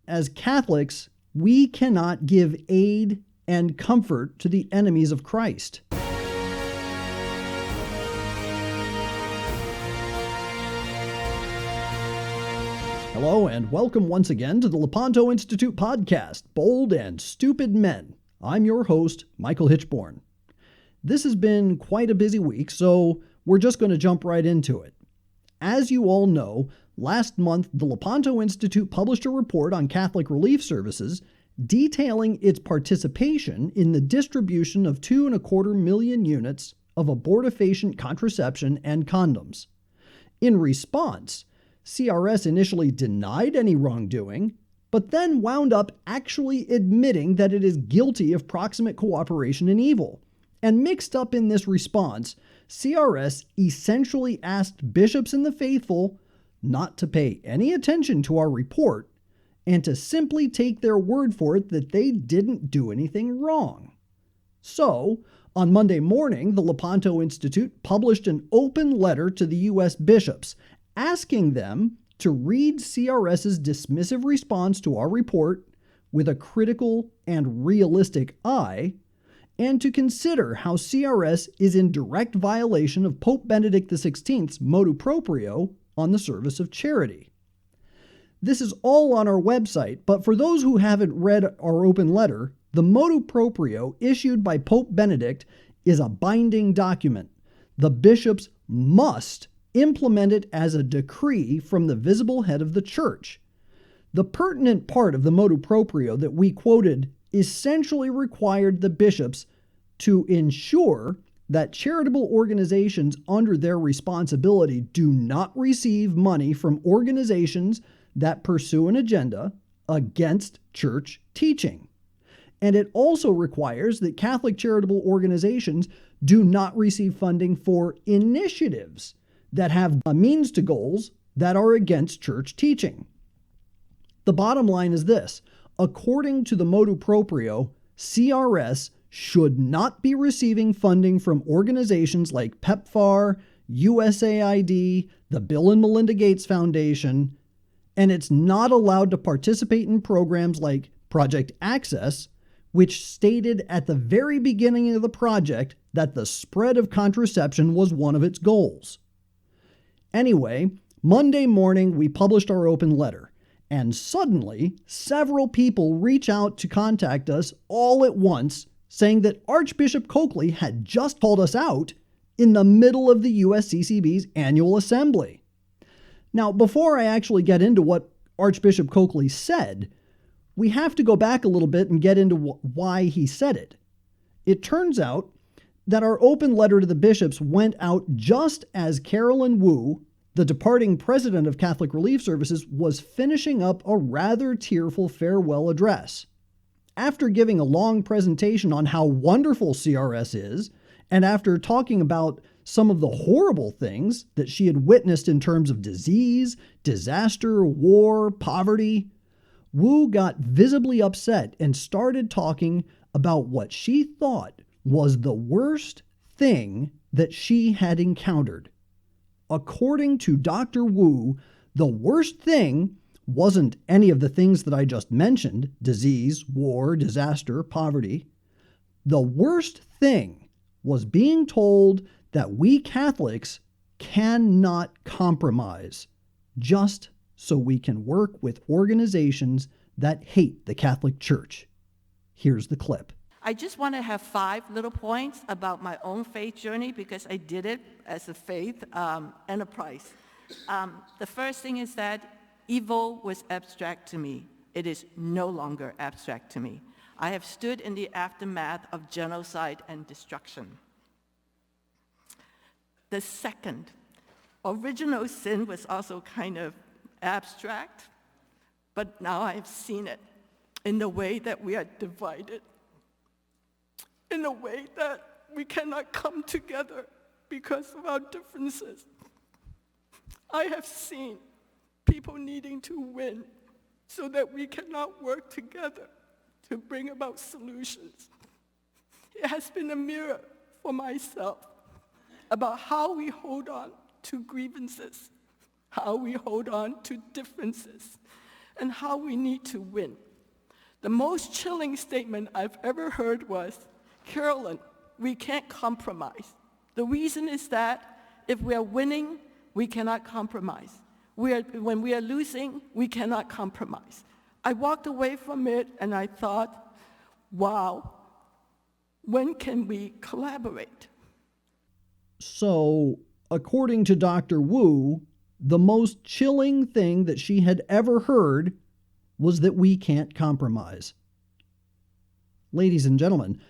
as Catholics, we cannot give aid and comfort to the enemies of Christ. Hello and welcome once again to the Lepanto Institute podcast, Bold and Stupid Men. I'm your host, Michael Hichborn. This has been quite a busy week, so we're just going to jump right into it. As you all know, last month the Lepanto Institute published a report on Catholic Relief Services detailing its participation in the distribution of 2.25 million units of abortifacient contraception and condoms. In response, CRS initially denied any wrongdoing, but then wound up actually admitting that it is guilty of proximate cooperation in evil. And mixed up in this response, CRS essentially asked bishops and the faithful not to pay any attention to our report and to simply take their word for it that they didn't do anything wrong. So, on Monday morning, the Lepanto Institute published an open letter to the U.S. bishops asking them to read CRS's dismissive response to our report with a critical and realistic eye, and to consider how CRS is in direct violation of Pope Benedict XVI's motu proprio on the service of charity. This is all on our website, but for those who haven't read our open letter, the motu proprio issued by Pope Benedict is a binding document. The bishops must implement it as a decree from the visible head of the church. The pertinent part of the motu proprio that we quoted essentially required the bishops to ensure that charitable organizations under their responsibility do not receive money from organizations that pursue an agenda against church teaching. And it also requires that Catholic charitable organizations do not receive funding for initiatives that have a means to goals that are against church teaching. The bottom line is this: according to the motu proprio, CRS should not be receiving funding from organizations like PEPFAR, USAID, the Bill and Melinda Gates Foundation, and it's not allowed to participate in programs like Project Access, which stated at the very beginning of the project that the spread of contraception was one of its goals. Anyway, Monday morning we published our open letter, and suddenly several people reach out to contact us all at once, saying that Archbishop Coakley had just called us out in the middle of the USCCB's annual assembly. Now, before I actually get into what Archbishop Coakley said, we have to go back a little bit and get into why he said it. It turns out that our open letter to the bishops went out just as Carolyn Woo, the departing president of Catholic Relief Services, was finishing up a rather tearful farewell address. After giving a long presentation on how wonderful CRS is, and after talking about some of the horrible things that she had witnessed in terms of disease, disaster, war, poverty, Woo got visibly upset and started talking about what she thought was the worst thing that she had encountered. According to Dr. Woo, the worst thing wasn't any of the things that I just mentioned: disease, war, disaster, poverty. The worst thing was being told that we Catholics cannot compromise just so we can work with organizations that hate the Catholic Church. Here's the clip. I just want to have 5 little points about my own faith journey because I did it as a faith enterprise. The first thing is that evil was abstract to me. It is no longer abstract to me. I have stood in the aftermath of genocide and destruction. The second, original sin was also kind of abstract, but now I've seen it in the way that we are divided, in a way that we cannot come together because of our differences. I have seen people needing to win so that we cannot work together to bring about solutions. It has been a mirror for myself about how we hold on to grievances, how we hold on to differences, and how we need to win. The most chilling statement I've ever heard was, "Carolyn, we can't compromise." The reason is that if we are winning, we cannot compromise. When we are losing, we cannot compromise. I walked away from it and I thought, wow, when can we collaborate? So, according to Dr. Woo, the most chilling thing that she had ever heard was that we can't compromise. Ladies and gentlemen,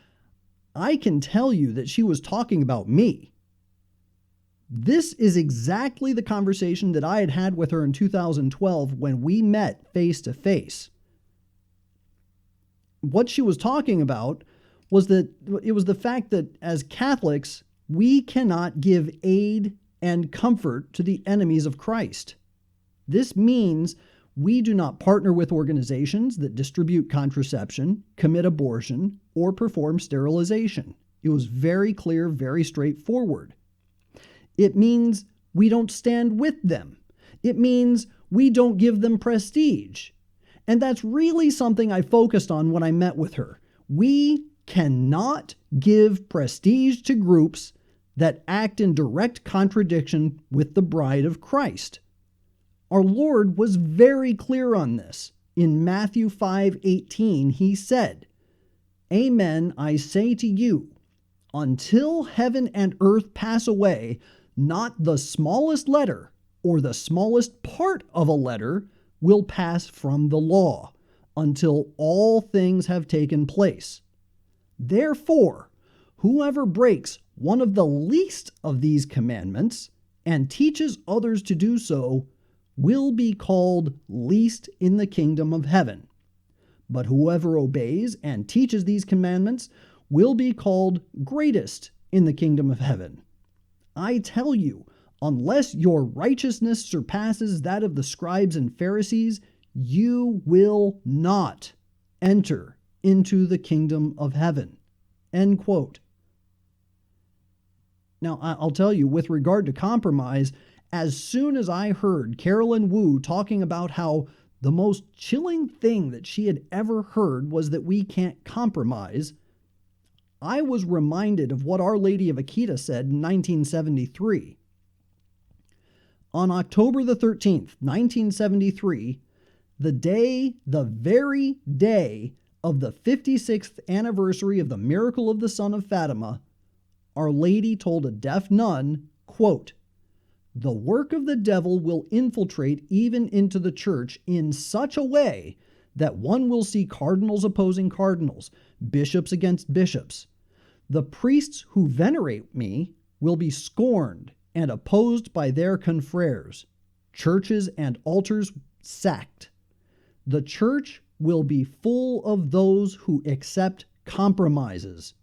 I can tell you that she was talking about me. This is exactly the conversation that I had had with her in 2012 when we met face to face. What she was talking about was that it was the fact that as Catholics, we cannot give aid and comfort to the enemies of Christ. This means we do not partner with organizations that distribute contraception, commit abortion, or perform sterilization. It was very clear, very straightforward. It means we don't stand with them. It means we don't give them prestige. And that's really something I focused on when I met with her. We cannot give prestige to groups that act in direct contradiction with the bride of Christ. Our Lord was very clear on this. In Matthew 5:18, he said, "Amen, I say to you, until heaven and earth pass away, not the smallest letter or the smallest part of a letter will pass from the law until all things have taken place. Therefore, whoever breaks one of the least of these commandments and teaches others to do so will be called least in the kingdom of heaven. But whoever obeys and teaches these commandments will be called greatest in the kingdom of heaven. I tell you, unless your righteousness surpasses that of the scribes and Pharisees, you will not enter into the kingdom of heaven." End quote. Now, I'll tell you, with regard to compromise, as soon as I heard Carolyn Woo talking about how the most chilling thing that she had ever heard was that we can't compromise, I was reminded of what Our Lady of Akita said in 1973. On October the 13th, 1973, the very day of the 56th anniversary of the miracle of the Son of Fatima, Our Lady told a deaf nun, quote, "The work of the devil will infiltrate even into the church in such a way that one will see cardinals opposing cardinals, bishops against bishops. The priests who venerate me will be scorned and opposed by their confreres, churches and altars sacked. The church will be full of those who accept compromises,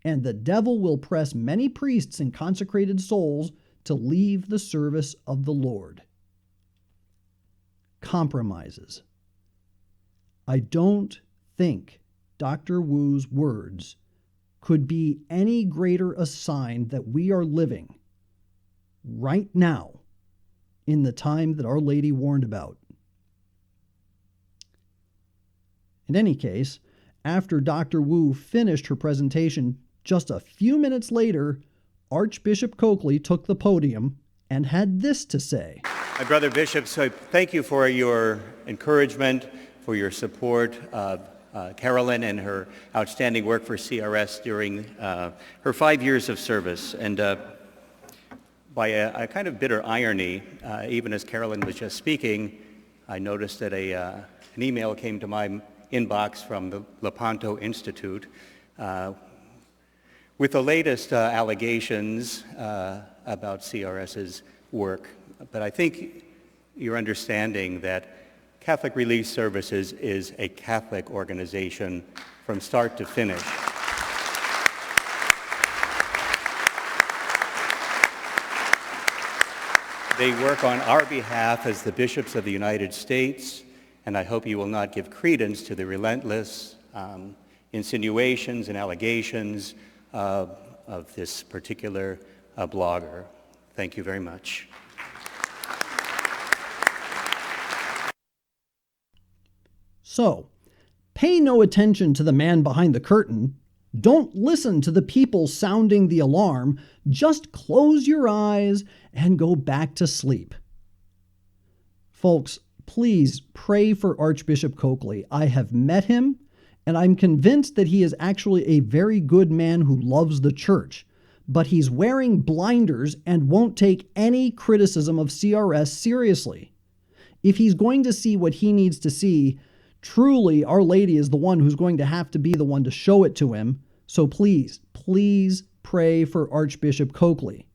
and the devil will press many priests and consecrated souls to leave the service of the Lord." Compromises. I don't think Dr. Woo's words could be any greater a sign that we are living right now in the time that Our Lady warned about. In any case, after Dr. Woo finished her presentation, just a few minutes later, Archbishop Coakley took the podium and had this to say. My brother bishops, so thank you for your encouragement, for your support of Carolyn and her outstanding work for CRS during her 5 years of service. And by a kind of bitter irony, even as Carolyn was just speaking, I noticed that an email came to my inbox from the Lepanto Institute with the latest allegations about CRS's work. But I think you're understanding that Catholic Relief Services is a Catholic organization from start to finish. They work on our behalf as the bishops of the United States, and I hope you will not give credence to the relentless insinuations and allegations of this particular blogger. Thank you very much. So, pay no attention to the man behind the curtain. Don't listen to the people sounding the alarm. Just close your eyes and go back to sleep. Folks, please pray for Archbishop Coakley. I have met him, and I'm convinced that he is actually a very good man who loves the church. But he's wearing blinders and won't take any criticism of CRS seriously. If he's going to see what he needs to see, truly Our Lady is the one who's going to have to be the one to show it to him. So please, please pray for Archbishop Coakley.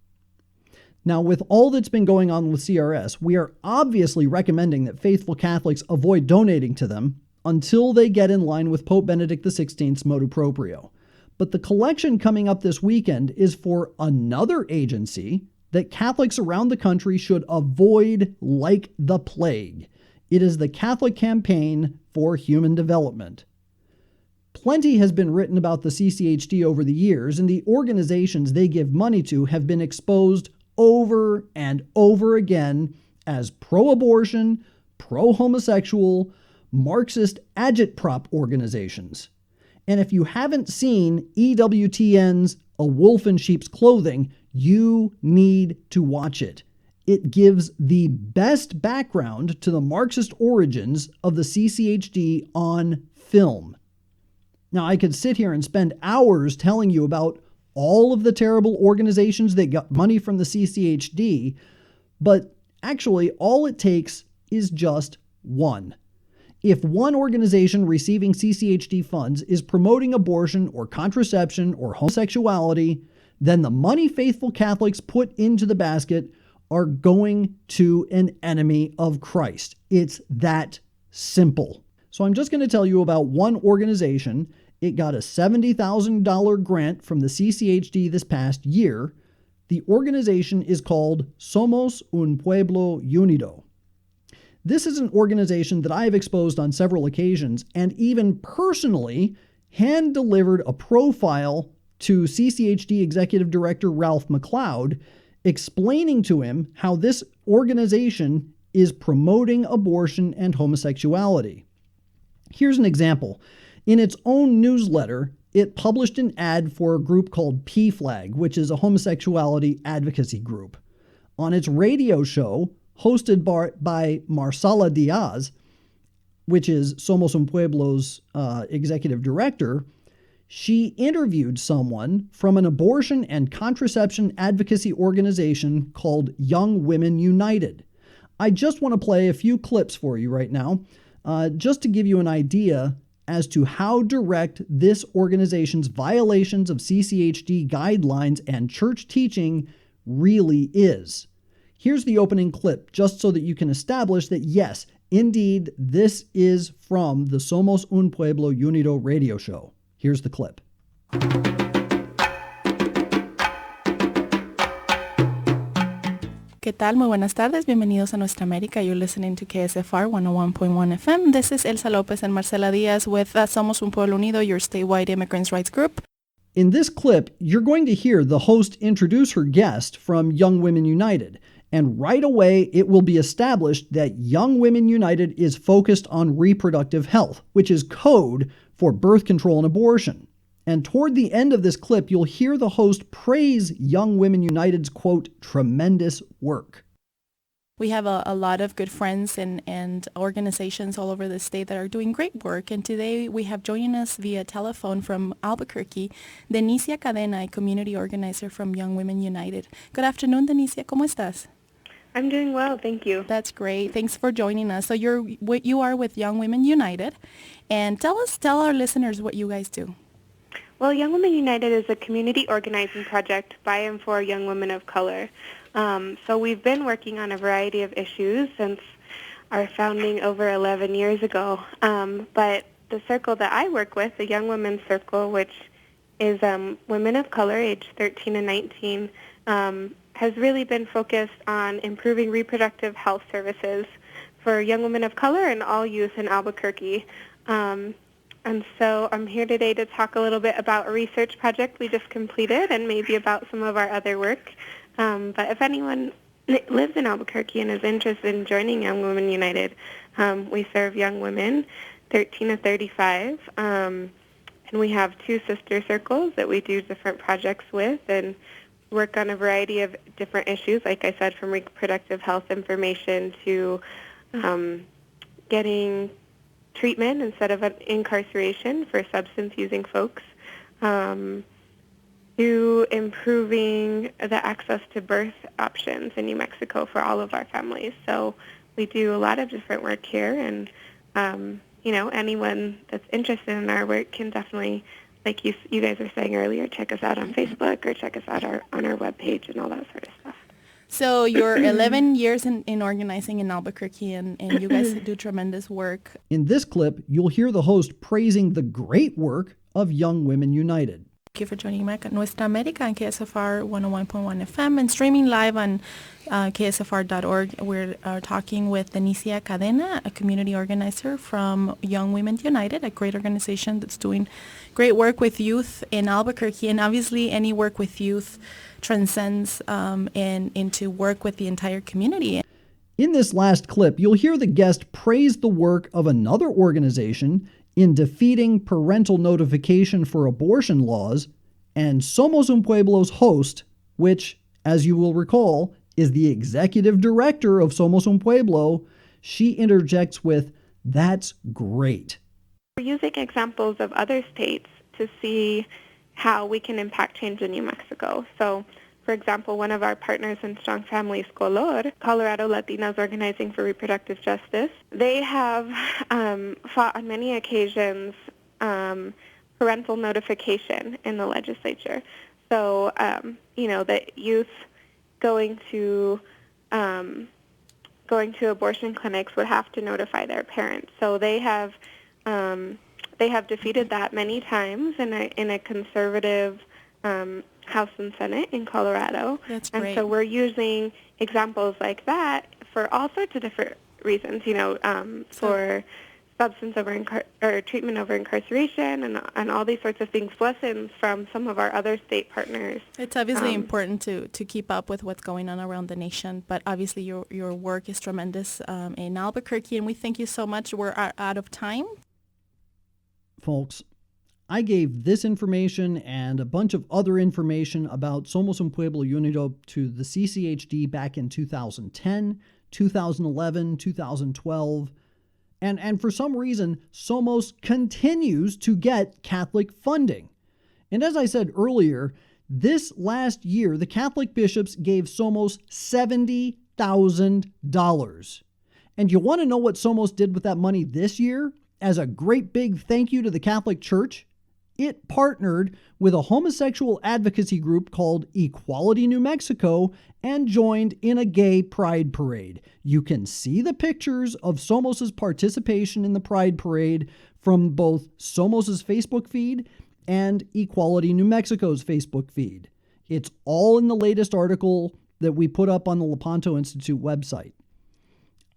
Now, with all that's been going on with CRS, we are obviously recommending that faithful Catholics avoid donating to them until they get in line with Pope Benedict XVI's motu proprio. But the collection coming up this weekend is for another agency that Catholics around the country should avoid like the plague. It is the Catholic Campaign for Human Development. Plenty has been written about the CCHD over the years, and the organizations they give money to have been exposed over and over again as pro-abortion, pro-homosexual, Marxist agitprop organizations. And if you haven't seen EWTN's A Wolf in Sheep's Clothing, you need to watch it. It gives the best background to the Marxist origins of the CCHD on film. Now, I could sit here and spend hours telling you about all of the terrible organizations that got money from the CCHD, but actually all it takes is just one. If one organization receiving CCHD funds is promoting abortion or contraception or homosexuality, then the money faithful Catholics put into the basket are going to an enemy of Christ. It's that simple. So I'm just going to tell you about one organization. It got a $70,000 grant from the CCHD this past year. The organization is called Somos un Pueblo Unido. This is an organization that I have exposed on several occasions and even personally hand-delivered a profile to CCHD Executive Director Ralph McLeod, explaining to him how this organization is promoting abortion and homosexuality. Here's an example. In its own newsletter, it published an ad for a group called PFLAG, which is a homosexuality advocacy group. On its radio show, hosted by Marsala Diaz, which is Somos un Pueblo's executive director, she interviewed someone from an abortion and contraception advocacy organization called Young Women United. I just want to play a few clips for you right now, just to give you an idea as to how direct this organization's violations of CCHD guidelines and church teaching really is. Here's the opening clip, just so that you can establish that, yes, indeed, this is from the Somos un Pueblo Unido radio show. Here's the clip. ¿Qué tal? Muy buenas tardes. Bienvenidos a Nuestra América. You're listening to KSFR 101.1 FM. This is Elsa Lopez and Marcela Diaz with Somos un Pueblo Unido, your statewide immigrants' rights group. In this clip, you're going to hear the host introduce her guest from Young Women United. And right away, it will be established that Young Women United is focused on reproductive health, which is code for birth control and abortion. And toward the end of this clip, you'll hear the host praise Young Women United's, quote, tremendous work. We have a lot of good friends and organizations all over the state that are doing great work. And today we have joining us via telephone from Albuquerque, Denicia Cadena, a community organizer from Young Women United. Good afternoon, Denicia. ¿Cómo estás? I'm doing well, thank you. That's great. Thanks for joining us. So you are with Young Women United, and tell our listeners what you guys do. Well, Young Women United is a community organizing project by and for young women of color. So we've been working on a variety of issues since our founding over 11 years ago. But the circle that I work with, the Young Women's Circle, which is women of color, age 13 and 19, has really been focused on improving reproductive health services for young women of color and all youth in Albuquerque. And so I'm here today to talk a little bit about a research project we just completed and maybe about some of our other work. But if anyone lives in Albuquerque and is interested in joining Young Women United, we serve young women 13 to 35. And we have 2 sister circles that we do different projects with and work on a variety of different issues, like I said, from reproductive health information to getting treatment instead of incarceration for substance-using folks, to improving the access to birth options in New Mexico for all of our families. So we do a lot of different work here, and anyone that's interested in our work can definitely, like you guys were saying earlier, check us out on Facebook or check us out on our webpage and all that sort of stuff. So you're 11 years in organizing in Albuquerque, and you guys do tremendous work. In this clip, you'll hear the host praising the great work of Young Women United. Thank you for joining me at Nuestra América on KSFR 101.1 FM and streaming live on ksfr.org. We're talking with Denicia Cadena, a community organizer from Young Women United, a great organization that's doing great work with youth in Albuquerque. And obviously any work with youth transcends into work with the entire community. In this last clip, you'll hear the guest praise the work of another organization in defeating parental notification for abortion laws, and Somos Un Pueblo's host, which, as you will recall, is the executive director of Somos Un Pueblo, she interjects with, "That's great." We're using examples of other states to see how we can impact change in New Mexico. So, for example, one of our partners in Strong Families, Colorado Latinas Organizing for Reproductive Justice, they have fought on many occasions parental notification in the legislature. So, that youth going to abortion clinics would have to notify their parents. So they have defeated that many times in a conservative House and Senate in Colorado. That's great. And so we're using examples like that for all sorts of different reasons, for substance or treatment over incarceration and all these sorts of things, lessons from some of our other state partners. It's obviously important to keep up with what's going on around the nation, but obviously your work is tremendous in Albuquerque, and we thank you so much. We're out of time. Folks, I gave this information and a bunch of other information about Somos Un Pueblo Unido to the CCHD back in 2010, 2011, 2012, and for some reason, Somos continues to get Catholic funding. And as I said earlier, this last year, the Catholic bishops gave Somos $70,000. And you want to know what Somos did with that money this year? As a great big thank you to the Catholic Church, it partnered with a homosexual advocacy group called Equality New Mexico and joined in a gay pride parade. You can see the pictures of Somos's participation in the pride parade from both Somos's Facebook feed and Equality New Mexico's Facebook feed. It's all in the latest article that we put up on the Lepanto Institute website.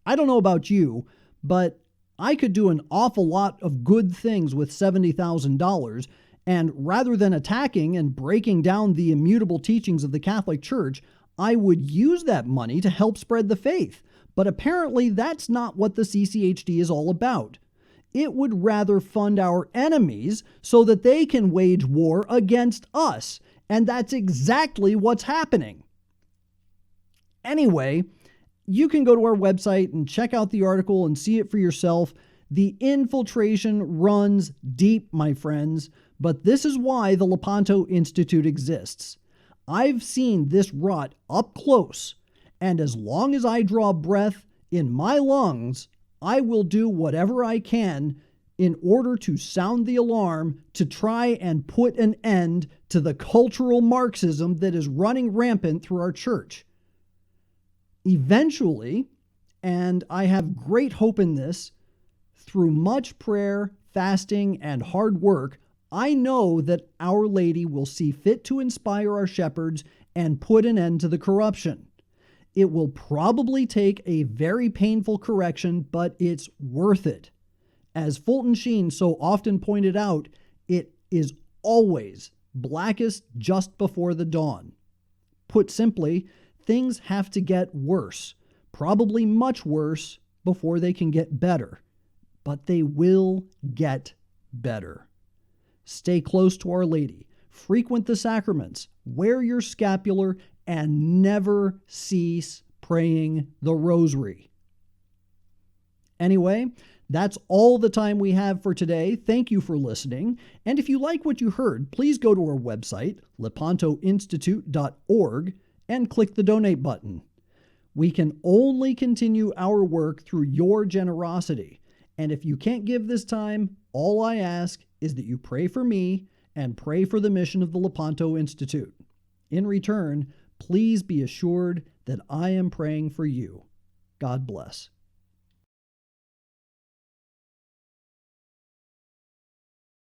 I don't know about you, but I could do an awful lot of good things with $70,000, and rather than attacking and breaking down the immutable teachings of the Catholic Church, I would use that money to help spread the faith. But apparently that's not what the CCHD is all about. It would rather fund our enemies so that they can wage war against us, and that's exactly what's happening. Anyway, you can go to our website and check out the article and see it for yourself. The infiltration runs deep, my friends, but this is why the Lepanto Institute exists. I've seen this rot up close, and as long as I draw breath in my lungs, I will do whatever I can in order to sound the alarm to try and put an end to the cultural Marxism that is running rampant through our church. Eventually, and I have great hope in this, through much prayer, fasting, and hard work, I know that Our Lady will see fit to inspire our shepherds and put an end to the corruption. It will probably take a very painful correction, but it's worth it. As Fulton Sheen so often pointed out, it is always blackest just before the dawn. Put simply, things have to get worse, probably much worse, before they can get better. but they will get better. Stay close to Our Lady, frequent the sacraments, wear your scapular, and never cease praying the rosary. Anyway, that's all the time we have for today. Thank you for listening. And if you like what you heard, please go to our website, lepantoinstitute.org, and click the donate button. We can only continue our work through your generosity. And if you can't give this time, all I ask is that you pray for me and pray for the mission of the Lepanto Institute. In return, please be assured that I am praying for you. God bless.